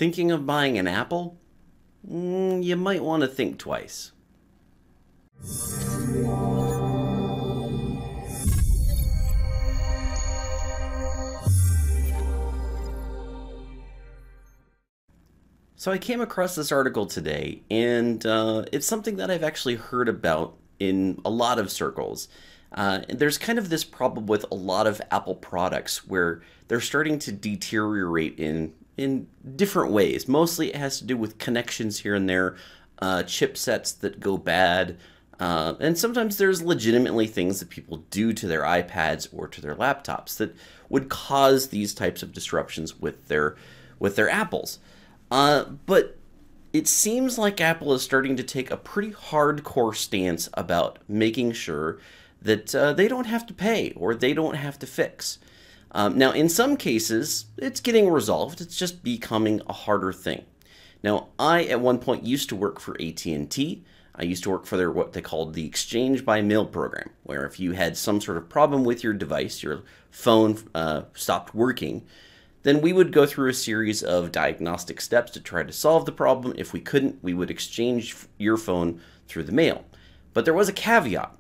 Thinking of buying an Apple? You might want to think twice. So I came across this article today, and it's something that I've actually heard about in a lot of circles. There's kind of this problem with a lot of Apple products where they're starting to deteriorate in different ways. Mostly it has to do with connections here and there, chipsets that go bad, and sometimes there's legitimately things that people do to their iPads or to their laptops that would cause these types of disruptions with their Apples. But it seems like Apple is starting to take a pretty hardcore stance about making sure that they don't have to pay or they don't have to fix. Now, in some cases, it's getting resolved. It's just becoming a harder thing. Now, I, at one point, used to work for AT&T. I used to work for their what they called the Exchange by Mail program, where if you had some sort of problem with your device, your phone stopped working, then we would go through a series of diagnostic steps to try to solve the problem. If we couldn't, we would exchange your phone through the mail. But there was a caveat.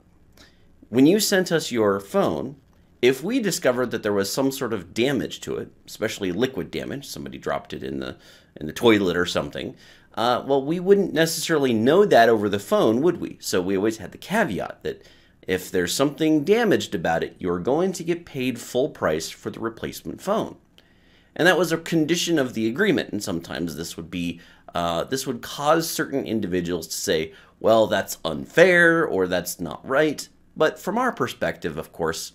When you sent us your phone, if we discovered that there was some sort of damage to it, especially liquid damage, somebody dropped it in the toilet or something, well, we wouldn't necessarily know that over the phone, would we? So we always had the caveat that if there's something damaged about it, you're going to get paid full price for the replacement phone. And that was a condition of the agreement, and sometimes this would be this would cause certain individuals to say, well, that's unfair or that's not right. But from our perspective, of course,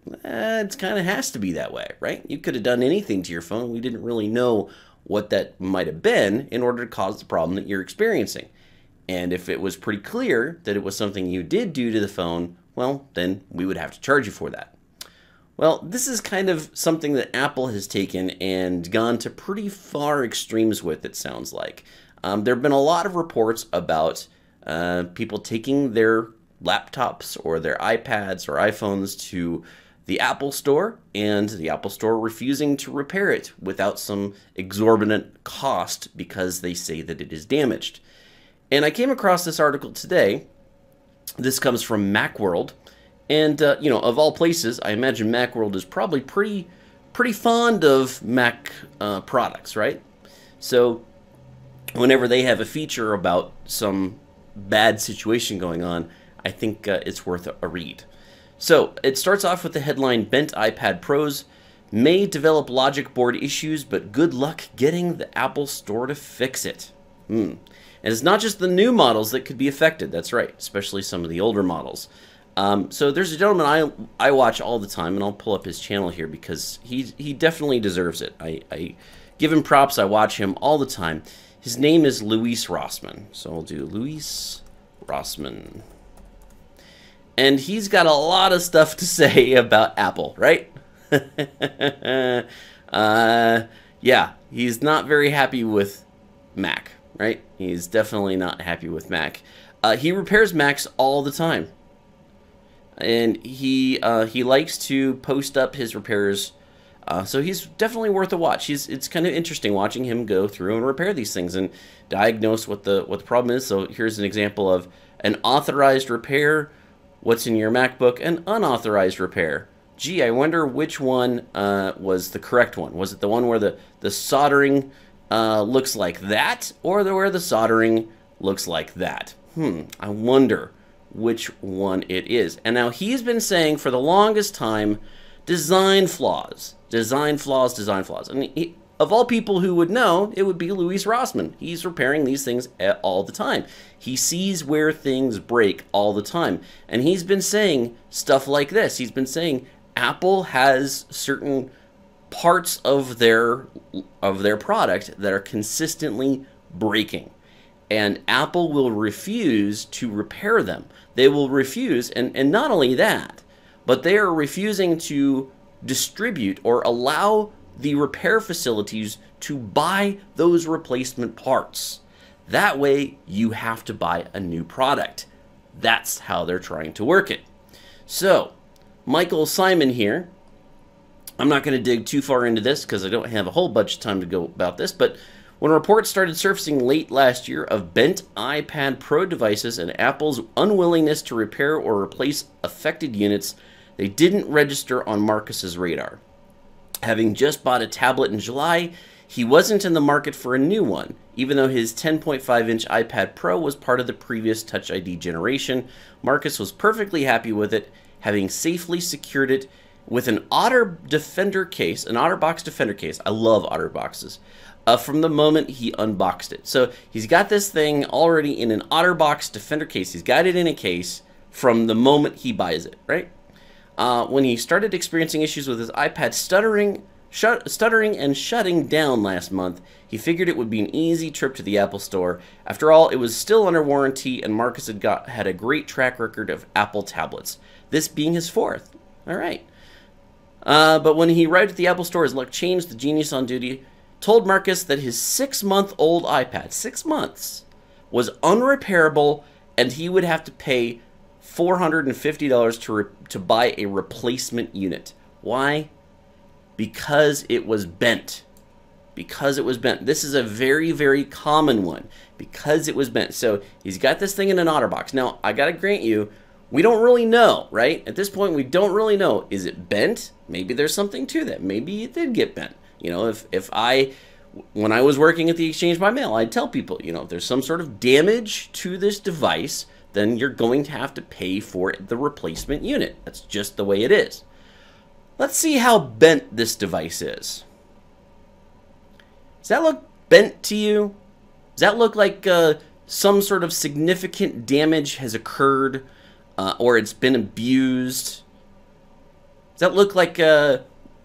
it kind of has to be that way, right? You could have done anything to your phone. We didn't really know what that might have been in order to cause the problem that you're experiencing. And if it was pretty clear that it was something you did do to the phone, well, then we would have to charge you for that. Well, this is kind of something that Apple has taken and gone to pretty far extremes with, it sounds like. There have been a lot of reports about people taking their laptops or their iPads or iPhones to the Apple Store and the Apple Store refusing to repair it without some exorbitant cost because they say that it is damaged. And I came across this article today. This comes from Macworld. And, you know, of all places, I imagine Macworld is probably pretty fond of Mac products, right? So whenever they have a feature about some bad situation going on, I think it's worth a read. So it starts off with the headline, Bent iPad Pros may develop logic board issues, but good luck getting the Apple Store to fix it. And it's not just the new models that could be affected. That's right, especially some of the older models. So there's a gentleman I watch all the time, and I'll pull up his channel here because he definitely deserves it. I give him props. I watch him all the time. His name is Luis Rossmann. So I'll do Luis Rossmann. And he's got a lot of stuff to say about Apple, right? Yeah, he's not very happy with Mac, right? He's definitely not happy with Mac. He repairs Macs all the time. And he likes to post up his repairs, so he's definitely worth a watch. It's kind of interesting watching him go through and repair these things and diagnose what the problem is. So here's an example of an authorized repair. What's in your MacBook? An unauthorized repair. Gee, I wonder which one was the correct one. Was it the one where the soldering looks like that, or where the soldering looks like that? I wonder which one it is. And now he's been saying for the longest time, design flaws, design flaws, design flaws. And of all people who would know, it would be Luis Rossmann. He's repairing these things all the time. He sees where things break all the time. And he's been saying stuff like this. He's been saying Apple has certain parts of their product that are consistently breaking. And Apple will refuse to repair them. They will refuse, and not only that, but they are refusing to distribute or allow the repair facilities to buy those replacement parts. That way, you have to buy a new product. That's how they're trying to work it. So, Michael Simon here, I'm not going to dig too far into this because I don't have a whole bunch of time to go about this, but When reports started surfacing late last year of bent iPad Pro devices and Apple's unwillingness to repair or replace affected units, they didn't register on Marcus's radar. Having just bought a tablet in July, he wasn't in the market for a new one, even though his 10.5-inch iPad Pro was part of the previous Touch ID generation. Marcus was perfectly happy with it, having safely secured it with an OtterBox Defender case. I love OtterBoxes. From the moment he unboxed it. So he's got this thing already in an OtterBox Defender case. He's got it in a case from the moment he buys it, right? When he started experiencing issues with his iPad stuttering and shutting down last month, he figured it would be an easy trip to the Apple Store. After all, it was still under warranty, and Marcus had a great track record of Apple tablets, this being his fourth. All right. But when he arrived at the Apple Store, his luck changed. The genius on duty told Marcus that his 6-month-old iPad, 6 months, was unrepairable, and he would have to pay $450 to buy a replacement unit. Why? Because it was bent. Because it was bent. This is a very, very common one. Because it was bent. So he's got this thing in an OtterBox. Now, I gotta grant you, we don't really know, right? At this point, we don't really know. Is it bent? Maybe there's something to that. Maybe it did get bent. You know, when I was working at the Exchange by Mail, I'd tell people, you know, if there's some sort of damage to this device, then you're going to have to pay for the replacement unit. That's just the way it is. Let's see how bent this device is. Does that look bent to you? Does that look like some sort of significant damage has occurred or it's been abused? Does that look like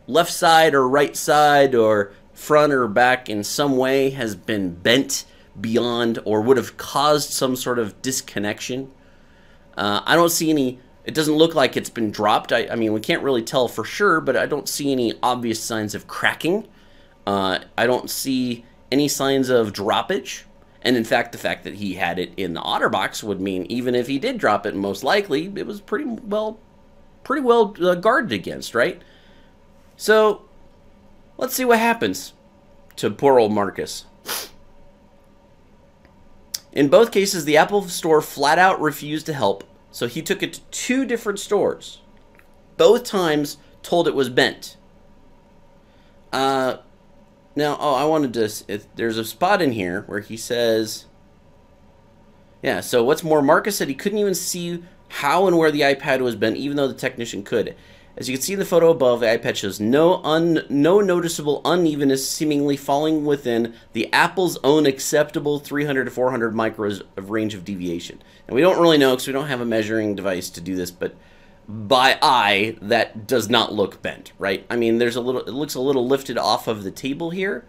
left side or right side or front or back in some way has been bent beyond or would have caused some sort of disconnection? I don't see any. It doesn't look like it's been dropped. I mean, we can't really tell for sure, but I don't see any obvious signs of cracking. I don't see any signs of droppage. And in fact, the fact that he had it in the OtterBox would mean even if he did drop it, most likely it was pretty well guarded against, right? So let's see what happens to poor old Marcus. In both cases, the Apple Store flat out refused to help, so he took it to 2 different stores. Both times told it was bent. Now, I wanted to, there's a spot in here where he says, yeah, so what's more, Marcus said he couldn't even see how and where the iPad was bent, even though the technician could. As you can see in the photo above, the iPad shows no noticeable unevenness, seemingly falling within the Apple's own acceptable 300 to 400 micros of range of deviation. And we don't really know because we don't have a measuring device to do this, but by eye, that does not look bent, right? I mean, it looks a little lifted off of the table here,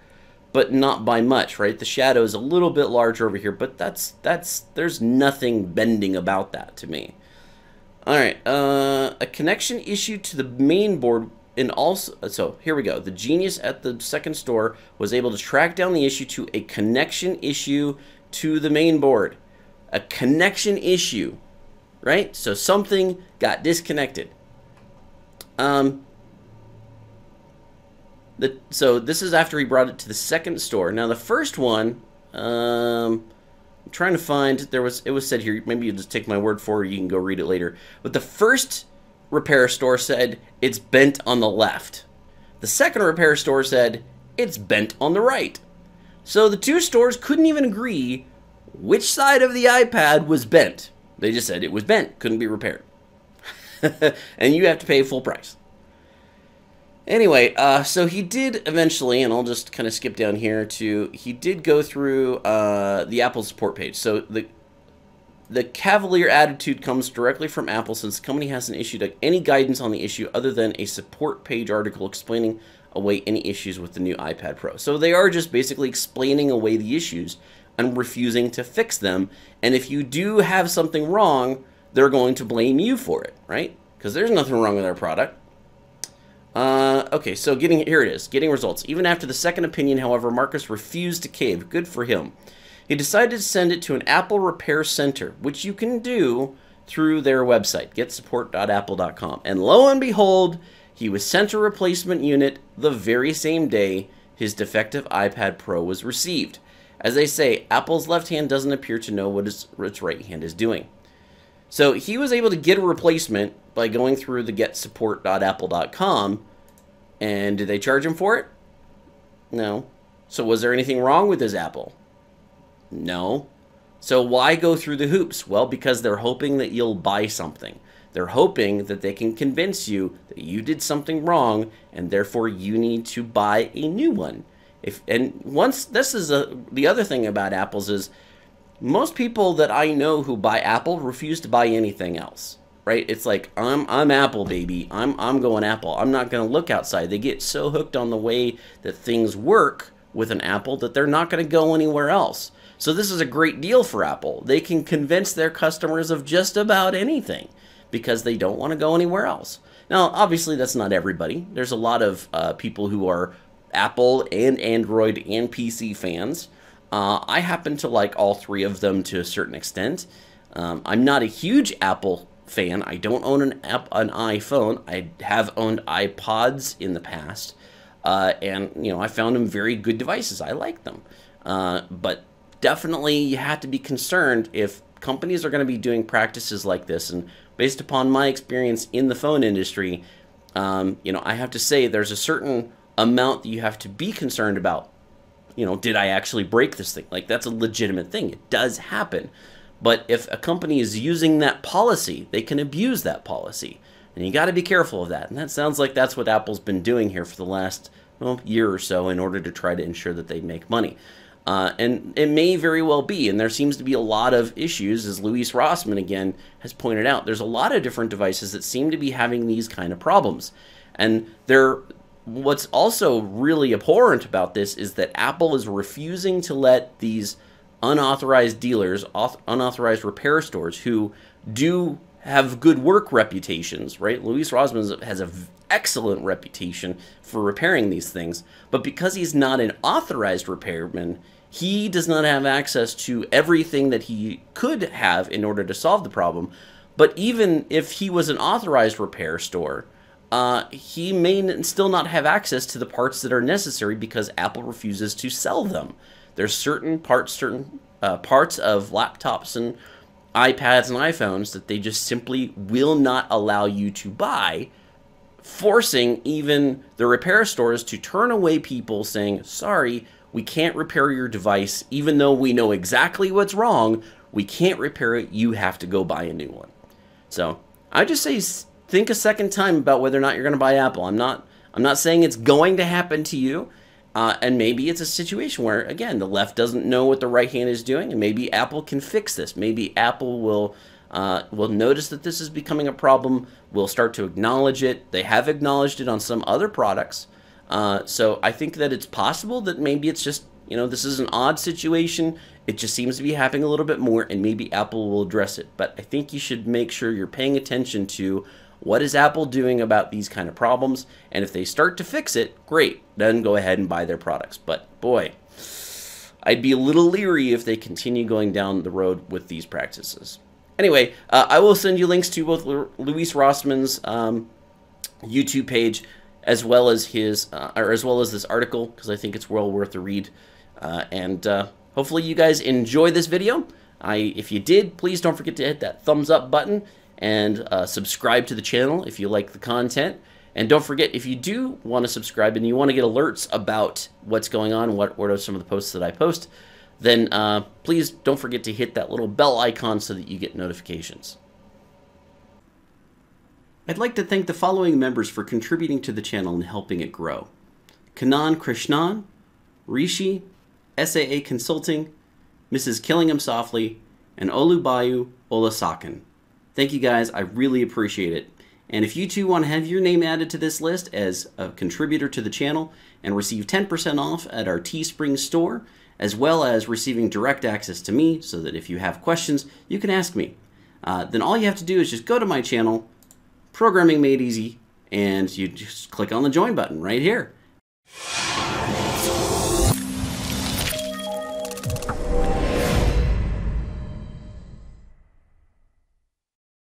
but not by much, right? The shadow is a little bit larger over here, but there's nothing bending about that to me. All right, a connection issue to the main board, and also, so here we go. The genius at the second store was able to track down the issue to a connection issue to the main board. A connection issue, right? So something got disconnected. So this is after he brought it to the second store. Now the first one, I'm trying to find, it was said here, maybe you just take my word for it, you can go read it later. But the first repair store said it's bent on the left. The second repair store said it's bent on the right. So the 2 stores couldn't even agree which side of the iPad was bent. They just said it was bent, couldn't be repaired. And you have to pay full price. Anyway, so he did eventually, and I'll just kind of skip down here to, he did go through the Apple support page. So the cavalier attitude comes directly from Apple, since the company hasn't issued any guidance on the issue other than a support page article explaining away any issues with the new iPad Pro. So they are just basically explaining away the issues and refusing to fix them. And if you do have something wrong, they're going to blame you for it, right? Because there's nothing wrong with our product. Okay, so here it is, getting results. Even after the second opinion, however, Marcus refused to cave. Good for him. He decided to send it to an Apple Repair Center, which you can do through their website, getsupport.apple.com. And lo and behold, he was sent a replacement unit the very same day. his defective iPad Pro was received. As they say, Apple's left hand doesn't appear to know what its right hand is doing. So he was able to get a replacement by going through the getsupport.apple.com. And did they charge him for it? No. So was there anything wrong with his Apple? No. So why go through the hoops? Well, because they're hoping that you'll buy something. They're hoping that they can convince you that you did something wrong and therefore you need to buy a new one. The other thing about Apples is most people that I know who buy Apple refuse to buy anything else, right? It's like, I'm Apple, baby. I'm going Apple. I'm not going to look outside. They get so hooked on the way that things work with an Apple that they're not going to go anywhere else. So this is a great deal for Apple. They can convince their customers of just about anything because they don't want to go anywhere else. Now, obviously, that's not everybody. There's a lot of people who are Apple and Android and PC fans. I happen to like all three of them to a certain extent. I'm not a huge Apple fan. I don't own an iPhone. I have owned iPods in the past. And, you know, I found them very good devices. I like them. But definitely you have to be concerned if companies are going to be doing practices like this. And based upon my experience in the phone industry, you know, I have to say there's a certain amount that you have to be concerned about. You know, did I actually break this thing? Like, that's a legitimate thing. It does happen. But if a company is using that policy, they can abuse that policy. And you got to be careful of that. And that sounds like that's what Apple's been doing here for the last, well, year or so in order to try to ensure that they make money. And it may very well be. And there seems to be a lot of issues, as Louise Rossmann, again, has pointed out. There's a lot of different devices that seem to be having these kind of problems. And what's also really abhorrent about this is that Apple is refusing to let these unauthorized dealers, unauthorized repair stores who do have good work reputations, right? Louise Rossmann has an excellent reputation for repairing these things, but because he's not an authorized repairman, he does not have access to everything that he could have in order to solve the problem. But even if he was an authorized repair store, he may still not have access to the parts that are necessary because Apple refuses to sell them. There's certain parts of laptops and iPads and iPhones that they just simply will not allow you to buy, forcing even the repair stores to turn away people saying, sorry, we can't repair your device, even though we know exactly what's wrong, we can't repair it, you have to go buy a new one. So I just say think a second time about whether or not you're going to buy Apple. I'm not saying it's going to happen to you. And maybe it's a situation where, again, the left doesn't know what the right hand is doing, and maybe Apple can fix this. Maybe Apple will notice that this is becoming a problem, will start to acknowledge it. They have acknowledged it on some other products. So I think that it's possible that maybe it's just, you know, this is an odd situation. It just seems to be happening a little bit more, and maybe Apple will address it. But I think you should make sure you're paying attention to what is Apple doing about these kind of problems? And if they start to fix it, great. Then go ahead and buy their products. But boy, I'd be a little leery if they continue going down the road with these practices. Anyway, I will send you links to both Louise Rossmann's YouTube page as well as this article, because I think it's well worth a read. Hopefully you guys enjoy this video. If you did, please don't forget to hit that thumbs up button and subscribe to the channel if you like the content. And don't forget, if you do want to subscribe and you want to get alerts about what's going on, what are some of the posts that I post, then please don't forget to hit that little bell icon so that you get notifications. I'd like to thank the following members for contributing to the channel and helping it grow: Kanan Krishnan, Rishi, SAA Consulting, Mrs. Killingham Softly, and Olubayu Olasakan. Thank you guys, I really appreciate it. And if you too want to have your name added to this list as a contributor to the channel and receive 10% off at our Teespring store, as well as receiving direct access to me so that if you have questions, you can ask me, then all you have to do is just go to my channel, Programming Made Easy, and you just click on the join button right here.